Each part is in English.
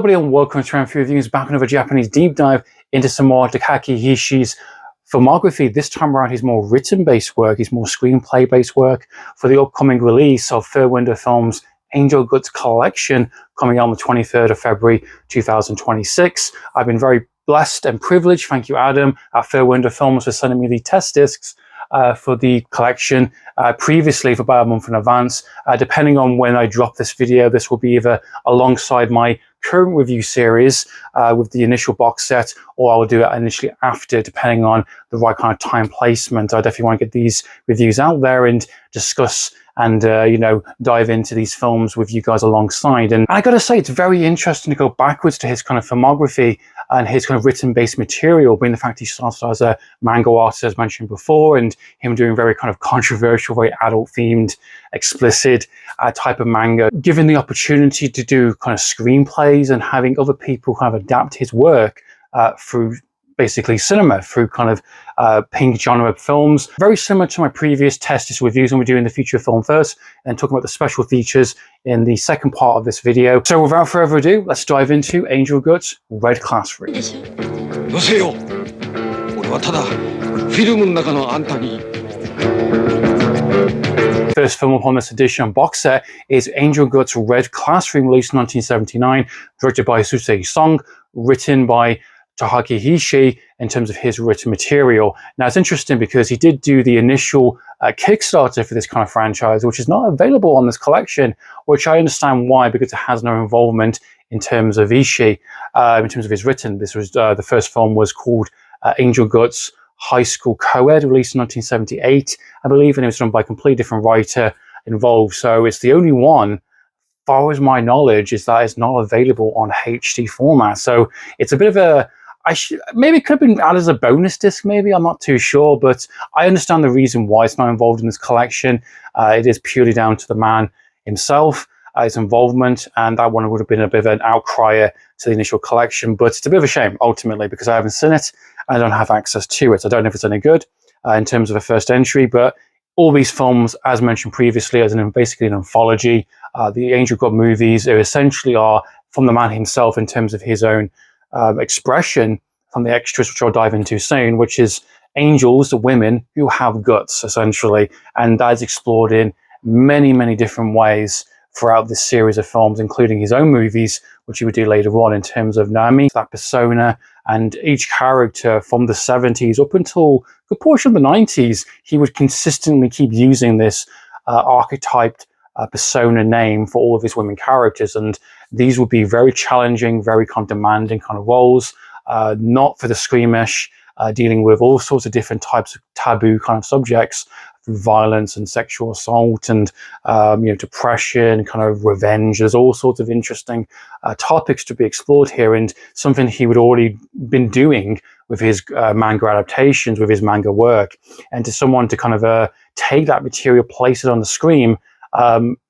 everybody and welcome to Film Reviews, back on another Japanese deep dive into some more Takashi Ishii's filmography. This time around, his more written-based work, his more screenplay-based work for the upcoming release of Third Window Films' Angel Guts collection coming out on the 23rd of February 2026. I've been very blessed and privileged, thank you Adam, at Third Window Films for sending me the test discs for the collection previously for about a month in advance. Depending on when I drop this video, this will be either alongside my current review series with the initial box set, or I will do it initially after, depending on the right kind of time placement. I definitely want to get these reviews out there and discuss and dive into these films with you guys alongside. And I gotta say, it's very interesting to go backwards to his kind of filmography and his kind of written-based material, being the fact he started as a manga artist, as mentioned before, and him doing very kind of controversial, very adult-themed, explicit type of manga. Given the opportunity to do kind of screenplays and having other people kind of adapt his work through basically cinema, through kind of pink genre films. Very similar to my previous test reviews when we're doing the feature film first and talking about the special features in the second part of this video. So without further ado, let's dive into Angel Guts Red Class Freeze. First film upon this edition box set is Angel Guts Red Classroom, released in 1979, directed by Chūsei Sone, written by Takashi Ishii in terms of his written material. Now it's interesting because he did do the initial Kickstarter for this kind of franchise, which is not available on this collection, which I understand why, because it has no involvement in terms of Ishii, in terms of his written. This was the first film was called Angel Guts High School Co-Ed, released in 1978, I believe, and it was done by a completely different writer involved. So it's the only one, as far as my knowledge, is that it's not available on HD format. So it's a bit of a, maybe it could have been added as a bonus disc, maybe, I'm not too sure, but I understand the reason why it's not involved in this collection. It is purely down to the man himself, his involvement, and that one would have been a bit of an outcrier to the initial collection, but it's a bit of a shame, ultimately, because I haven't seen it, and I don't have access to it. I don't know if it's any good in terms of a first entry, but all these films, as mentioned previously, as basically an anthology, the Angel Guts movies essentially are from the man himself in terms of his own expression from the extras, which I'll dive into soon, which is angels, the women who have guts, essentially. And that is explored in many, many different ways throughout this series of films, including his own movies, which he would do later on in terms of Nami, that persona, and each character from the 70s up until a good portion of the 90s, he would consistently keep using this archetyped persona name for all of his women characters, and these would be very challenging, very kind of demanding kind of roles, not for the squeamish, dealing with all sorts of different types of taboo kind of subjects, violence and sexual assault and depression, kind of revenge. There's all sorts of interesting topics to be explored here, and something he would already been doing with his manga adaptations, with his manga work. And to someone to kind of take that material, place it on the screen,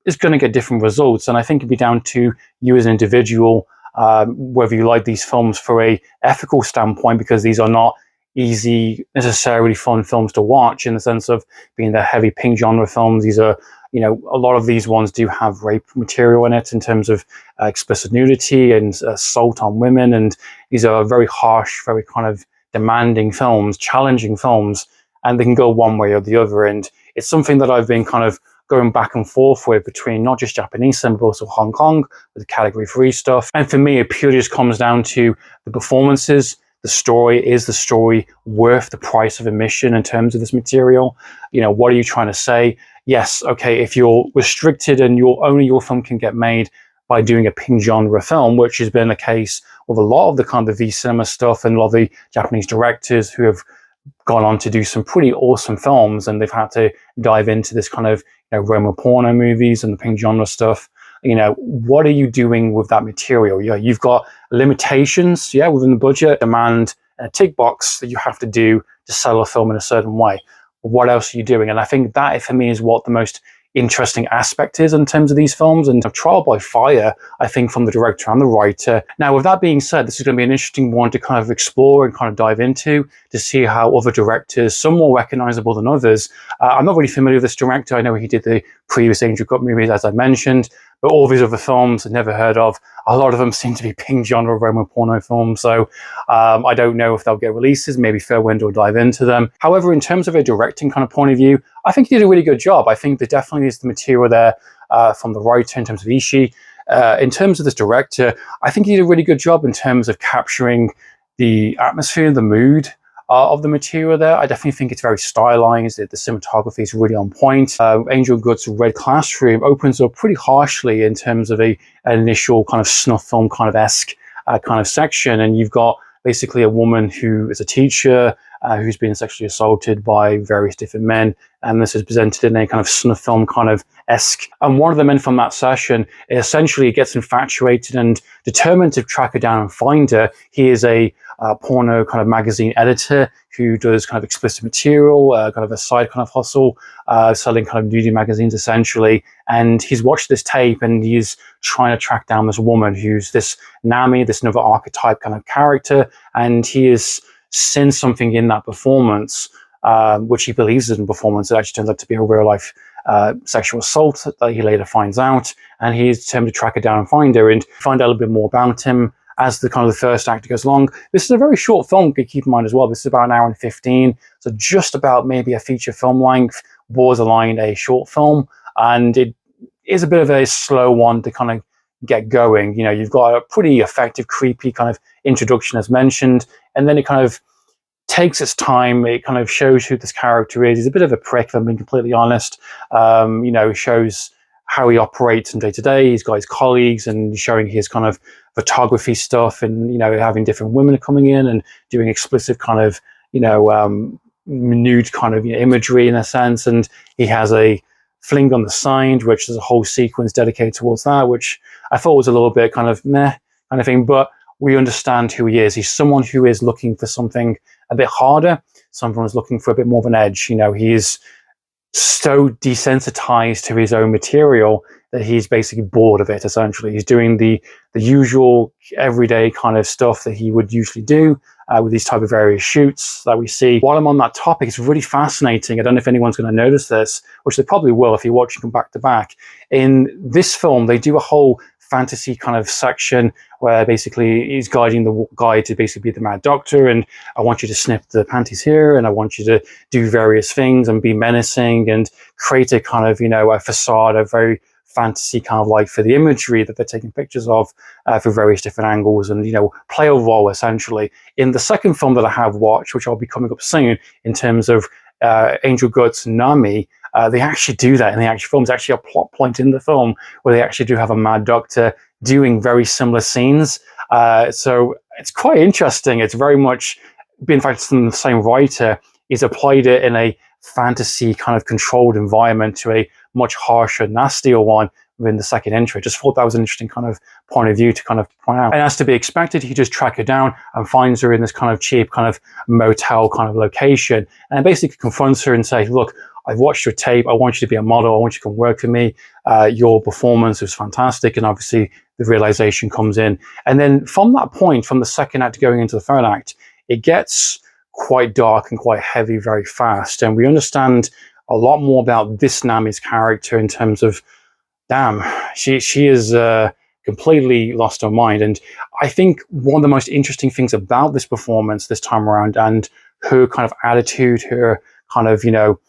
is going to get different results. And I think it'd be down to you as an individual, whether you like these films for a ethical standpoint, because these are not easy, necessarily fun films to watch in the sense of being the heavy pink genre films. These are, a lot of these ones do have rape material in it in terms of explicit nudity and assault on women. And these are very harsh, very kind of demanding films, challenging films, and they can go one way or the other. And it's something that I've been kind of going back and forth with between not just Japanese cinema, but also Hong Kong with the Category 3 stuff. And for me, it purely just comes down to the performances, the story. Is the story worth the price of admission in terms of this material? What are you trying to say? Yes, okay, if you're restricted and only your film can get made by doing a pink genre film, which has been the case with a lot of the kind of V-cinema stuff and a lot of the Japanese directors who have gone on to do some pretty awesome films, and they've had to dive into this kind of Roma porno movies and the pink genre stuff. What are you doing with that material? You've got limitations, within the budget, demand, and a tick box that you have to do to sell a film in a certain way. What else are you doing? And I think that, for me, is what the most interesting aspect is in terms of these films, and trial by fire, I think, from the director and the writer. Now, with that being said, this is going to be an interesting one to kind of explore and kind of dive into, to see how other directors, some more recognizable than others. I'm not really familiar with this director. I know he did the previous Angel Guts movies, as I mentioned, but all these other films I've never heard of, a lot of them seem to be pink genre Roman porno films, so I don't know if they'll get releases. Maybe Fairwind will dive into them. However, in terms of a directing kind of point of view, I think he did a really good job. I think there definitely is the material there from the writer in terms of Ishii. In terms of this director, I think he did a really good job in terms of capturing the atmosphere, the mood of the material there. I definitely think it's very stylized. The cinematography is really on point. Angel Good's Red Classroom opens up pretty harshly in terms of an initial kind of snuff film kind of esque kind of section, and you've got basically a woman who is a teacher who's been sexually assaulted by various different men, and this is presented in a kind of snuff film kind of esque. And one of the men from that session essentially gets infatuated and determined to track her down and find her. He is a porno kind of magazine editor who does kind of explicit material, kind of a side kind of hustle, selling kind of nudie magazines essentially. And he's watched this tape and he's trying to track down this woman who's this Nami, this another archetype kind of character, and he has seen something in that performance, which he believes is in performance. It actually turns out to be a real life sexual assault that he later finds out, and he's determined to track her down and find her and find out a little bit more about him as the kind of the first act goes along. This is a very short film, keep in mind as well. This is about an hour and 15, so just about maybe a feature film length, borderline a short film, and it is a bit of a slow one to kind of get going. You know, you've got a pretty effective, creepy kind of introduction as mentioned, and then it kind of takes its time. It kind of shows who this character is. He's a bit of a prick, if I'm being completely honest. You know, shows how he operates from day to day. He's got his colleagues and showing his kind of photography stuff, and you know, having different women coming in and doing explicit kind of, you know, nude kind of, you know, imagery in a sense. And he has a fling on the side, which is a whole sequence dedicated towards that, which I thought was a little bit kind of meh kind of thing. But we understand who he is. He's someone who is looking for something a bit harder. Someone who's looking for a bit more of an edge. You know, he is so desensitized to his own material that he's basically bored of it, essentially. He's doing the usual everyday kind of stuff that he would usually do with these type of various shoots that we see. While I'm on that topic, it's really fascinating. I don't know if anyone's going to notice this, which they probably will if you're watching them back to back. In this film, they do a whole fantasy kind of section where basically he's guiding the guy to basically be the mad doctor, and I want you to snip the panties here, and I want you to do various things and be menacing and create a kind of, you know, a facade, a very fantasy kind of like for the imagery that they're taking pictures of for various different angles, and, you know, play a role essentially. In the second film that I have watched, which I'll be coming up soon, in terms of Angel Guts Nami, they actually do that in the actual film. There's actually a plot point in the film where they actually do have a mad doctor doing very similar scenes. So it's quite interesting. It's very much, in fact, it's the same writer. He's applied it in a fantasy kind of controlled environment to a much harsher, nastier one within the second entry. I just thought that was an interesting kind of point of view to kind of point out. And as to be expected, he just tracks her down and finds her in this kind of cheap kind of motel kind of location, and basically confronts her and says, look, I've watched your tape. I want you to be a model. I want you to come work for me. Your performance was fantastic. And obviously the realization comes in. And then from that point, from the second act going into the third act, it gets quite dark and quite heavy very fast. And we understand a lot more about this Nami's character in terms of, damn, she is completely lost her mind. And I think one of the most interesting things about this performance this time around, and her kind of attitude, her kind of, you know,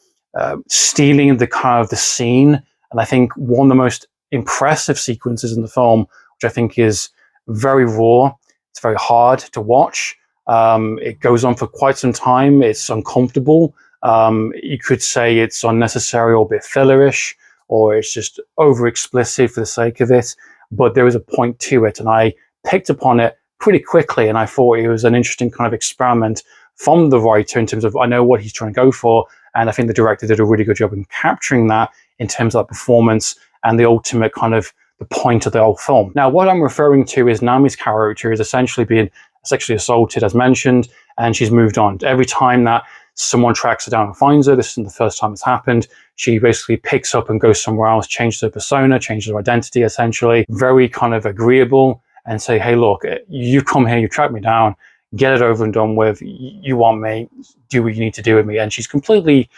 stealing the kind of the scene, and I think one of the most impressive sequences in the film, which I think is very raw. It's very hard to watch. It goes on for quite some time. It's uncomfortable. You could say it's unnecessary or a bit fillerish, or it's just over explicit for the sake of it. But there is a point to it, and I picked upon it pretty quickly, and I thought it was an interesting kind of experiment from the writer in terms of, I know what he's trying to go for, and I think the director did a really good job in capturing that in terms of that performance and the ultimate kind of the point of the whole film. Now, what I'm referring to is Nami's character is essentially being sexually assaulted, as mentioned, and she's moved on. Every time that someone tracks her down and finds her, this isn't the first time it's happened, she basically picks up and goes somewhere else, changes her persona, changes her identity, essentially. Very kind of agreeable, and say, hey, look, you come here, you track me down, get it over and done with. You want me, do what you need to do with me. And she's completely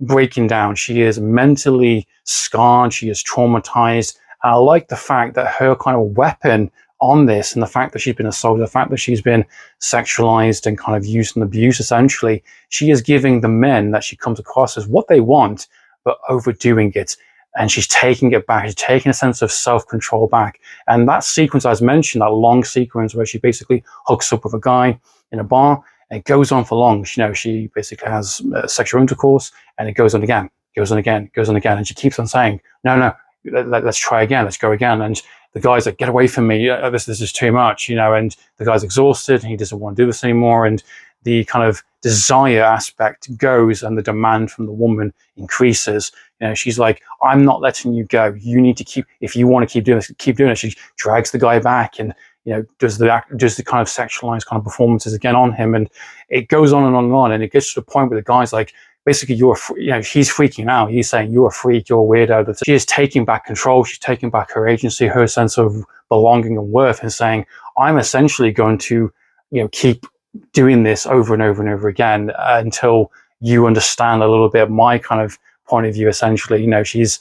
breaking down. She is mentally scarred. She is traumatized. And I like the fact that her kind of weapon on this, and the fact that she's been assaulted, the fact that she's been sexualized and kind of used and abused, essentially, she is giving the men that she comes across as what they want, but overdoing it. And she's taking it back. She's taking a sense of self-control back. And that sequence, as mentioned, that long sequence where she basically hooks up with a guy in a bar, and it goes on for long. You know, she basically has sexual intercourse, and it goes on again, goes on again, goes on again. And she keeps on saying, no, let's try again, let's go again. And the guy's like, get away from me, this is too much, you know, and the guy's exhausted, and he doesn't want to do this anymore. And the kind of desire aspect goes, and the demand from the woman increases. You know, she's like, I'm not letting you go. You need to keep, if you want to keep doing this, keep doing it. She drags the guy back, and, you know, does the kind of sexualized kind of performances again on him. And it goes on and on and on. And it gets to the point where the guy's like, basically, you know, he's freaking out. He's saying, you're a freak, you're a weirdo. She is taking back control. She's taking back her agency, her sense of belonging and worth, and saying, I'm essentially going to, you know, keep doing this over and over and over again until you understand a little bit my kind of point of view. Essentially, you know, she's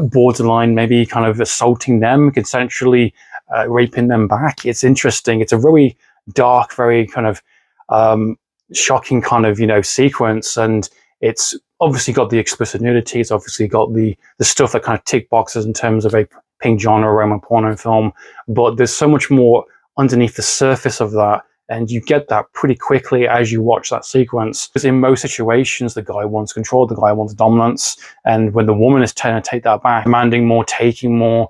borderline maybe kind of assaulting them, consensually raping them back. It's interesting. It's a very dark, very kind of shocking kind of, you know, sequence, and it's obviously got the explicit nudity. It's obviously got the stuff that kind of tick boxes in terms of a pink genre Roman porno film, but there's so much more underneath the surface of that. And you get that pretty quickly as you watch that sequence. Because in most situations, the guy wants control, the guy wants dominance. And when the woman is trying to take that back, demanding more, taking more,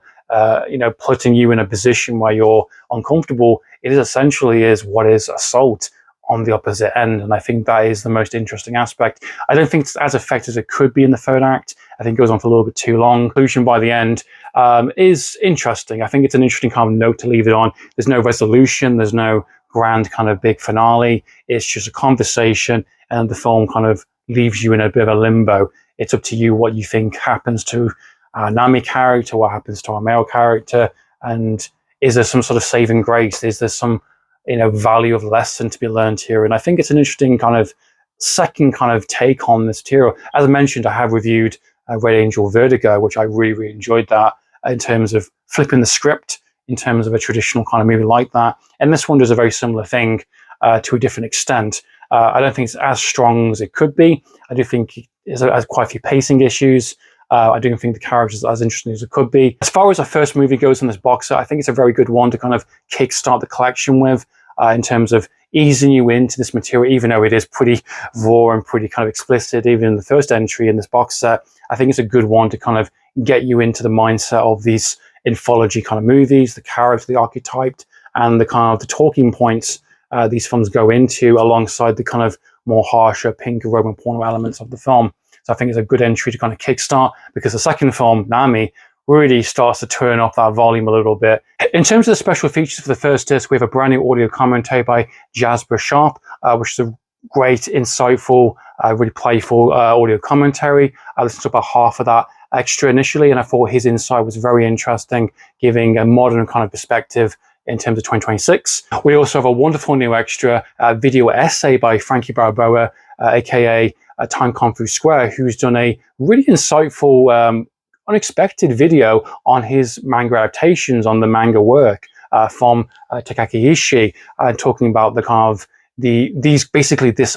you know, putting you in a position where you're uncomfortable, it is essentially is what is assault on the opposite end. And I think that is the most interesting aspect. I don't think it's as effective as it could be in the third act. I think it goes on for a little bit too long. Conclusion by the end is interesting. I think it's an interesting kind of note to leave it on. There's no resolution. There's no grand kind of big finale. It's just a conversation, and the film kind of leaves you in a bit of a limbo. It's up to you what you think happens to our Nami character, what happens to our male character, and is there some sort of saving grace? Is there some, you know, value of lesson to be learned here? And I think it's an interesting kind of second kind of take on this material. As I mentioned, I have reviewed Red Angel Vertigo, which I really enjoyed that in terms of flipping the script, in terms of a traditional kind of movie like that. And this one does a very similar thing to a different extent. I don't think it's as strong as it could be. I do think it has quite a few pacing issues. I don't think the characters are as interesting as it could be. As far as our first movie goes in this box set, I think it's a very good one to kind of kickstart the collection with, in terms of easing you into this material, even though it is pretty raw and pretty kind of explicit, even in the first entry in this box set. I think it's a good one to kind of get you into the mindset of these anthology kind of movies, the characters, the archetyped, and the kind of the talking points these films go into, alongside the kind of more harsher pink Roman porno elements of the film. So I think it's a good entry to kind of kickstart, because the second film, Nami, really starts to turn off that volume a little bit. In terms of the special features for the first disc, we have a brand new audio commentary by Jasper Sharp, which is a great, insightful, really playful audio commentary. I listened to about half of that extra initially, and I thought his insight was very interesting, giving a modern kind of perspective in terms of 2026. We also have a wonderful new extra video essay by Frankie Balboa, aka Time Kung Fu Square, who's done a really insightful, unexpected video on his manga adaptations, on the manga work from Takashi Ishii, talking about the kind of this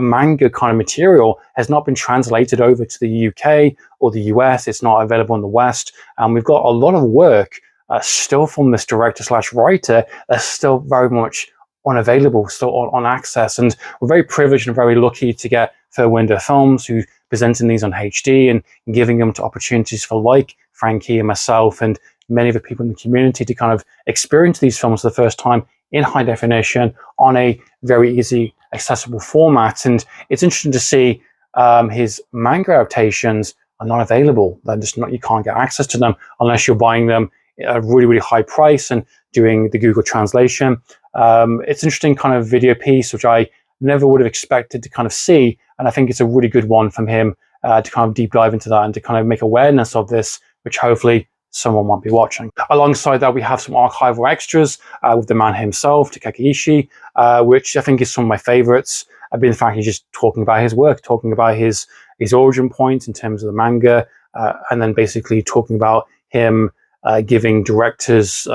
manga kind of material has not been translated over to the UK or the US. It's not available in the West, and we've got a lot of work still from this director slash writer that's still very much unavailable, still on access. And we're very privileged and very lucky to get Third Window Films, who presenting these on HD and giving them to opportunities for like Frankie and myself and many of the people in the community to kind of experience these films for the first time in high definition on a very easy, accessible format. And it's interesting to see his manga adaptations are not available. They're just not, you can't get access to them unless you're buying them at a really, really high price and doing the Google translation. It's an interesting kind of video piece, which I never would have expected to kind of see. And I think it's a really good one from him to kind of deep dive into that and to kind of make awareness of this, which hopefully someone might be watching. Alongside that, we have some archival extras with the man himself, Takashi Ishii, which I think is some of my favorites. In fact, he's just talking about his work, talking about his origin point in terms of the manga, and then basically talking about him giving directors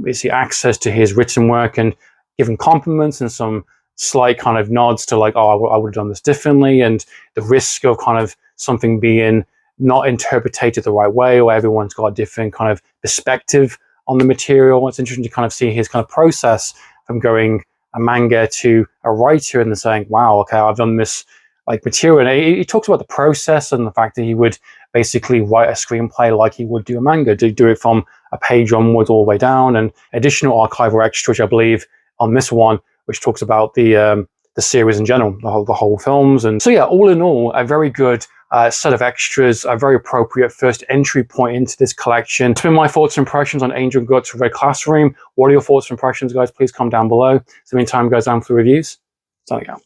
basically access to his written work and giving compliments and some slight kind of nods to like, oh, I would have done this differently, and the risk of kind of something being not interpreted the right way, or everyone's got a different kind of perspective on the material. It's interesting to kind of see his kind of process from going a manga to a writer and then saying, wow, okay, I've done this like material. And he talks about the process and the fact that he would basically write a screenplay like he would do a manga, to do it from a page onwards all the way down, and additional archival extra, which I believe on this one, which talks about the series in general, the whole films. And so yeah, all in all, a very good set of extras, a very appropriate first entry point into this collection. It's been my thoughts and impressions on Angel Guts Red Classroom. What are your thoughts and impressions, guys? Please comment down below. So in the meantime, guys, I'm for reviews. Signing out.